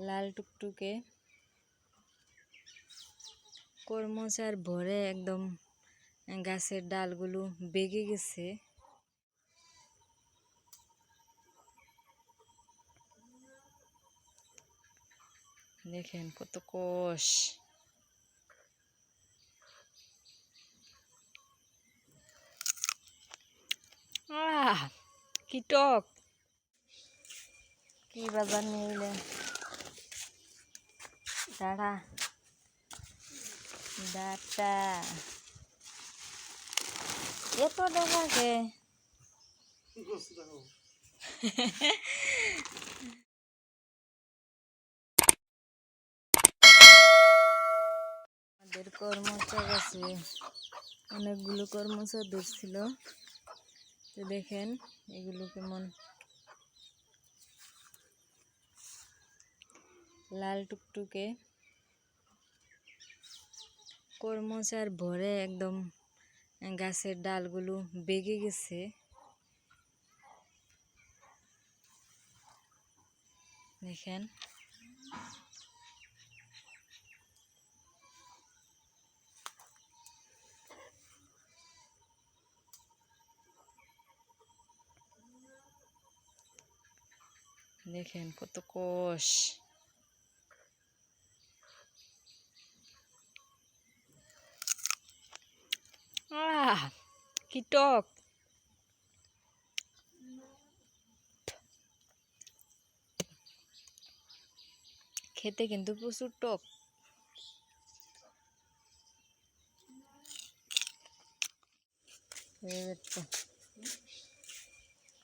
লাল টুকটুকে কর্মচার ভরে একদম গাছের ডালগুলো বেগে গেছে। দেখেন কত কোষ। কি টক, কি বাজার নিয়ে দাঁড়া ডাটা এত ডাটাকে আমাদের কর্মচা গাছে অনেকগুলো কর্মচা ধরছিল। তো দেখেন এগুলো কেমন লাল টুকটুকে কর্মচার ভরে একদম গাছের ডালগুলো বেগে গেছে। দেখেন দেখেন কত কোষ। কি টক, খেতে কিন্তু প্রচুর টক।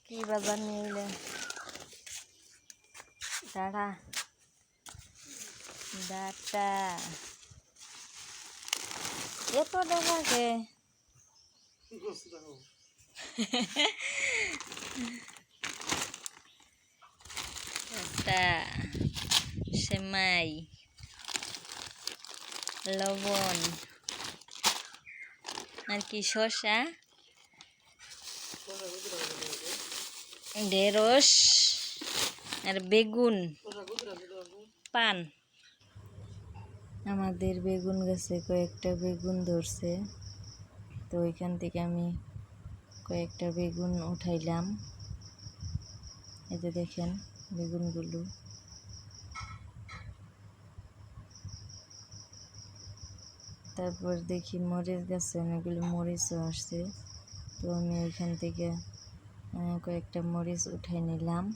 কি বাজার নিয়ে দাঁড়া ডাটা এত ডাটাকে সেমাই লবণ আর কি শসা ঢেঁড়স আর বেগুন পান। আমাদের বেগুন গাছে কয়েকটা বেগুন ধরছে, তো ওইখান থেকে আমি কয়েকটা বেগুন উঠাইলাম। এই যে দেখেন বেগুনগুলো। তারপর দেখি মরিচ গাছে অনেকগুলো মরিচও আসছে, তো আমি ওইখান থেকে কয়েকটা মরিচ উঠাই নিলাম।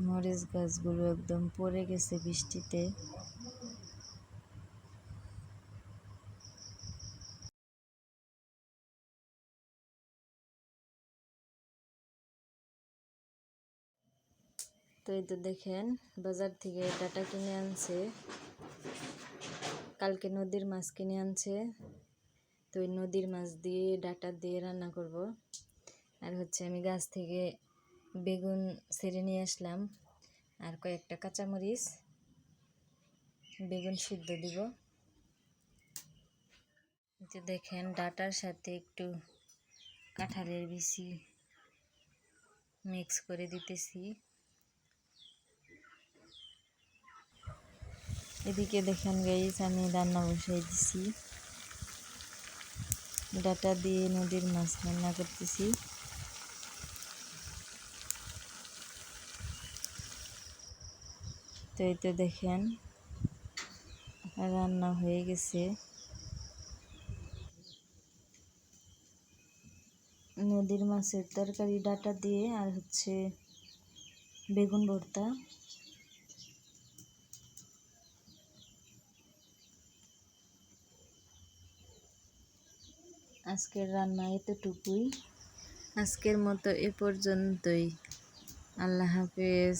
মরিচ গাছগুলো একদম পড়ে গেছে বৃষ্টিতে। তো এই তো দেখেন বাজার থেকে ডাটা কিনে আনছে, কালকে নদীর মাছ কিনে আনছে। তো ওই নদীর মাছ দিয়ে ডাটা দিয়ে রান্না করব। আর হচ্ছে আমি গাছ থেকে বেগুন ছেড়ে নিয়ে আসলাম, আর কয়েকটা কাঁচামরিচ বেগুন সিদ্ধ দিব। যে দেখেন ডাটার সাথে একটু কাঁঠালের বিচি মিক্স করে দিতেছি। এদিকে দেখেন গাইস আমি রান্না বসাই দিছি, ডাটা দিয়ে নদীর মাছ রান্না করতেছি। তো এই তো দেখেন রান্না হয়ে গেছে। নদীর মাছের তরকারি ডাটা দিয়ে, আর হচ্ছে বেগুন ভর্তা। আজকের রান্না এতটুকুই, আজকের মতো এ পর্যন্তই। আল্লাহ হাফেজ।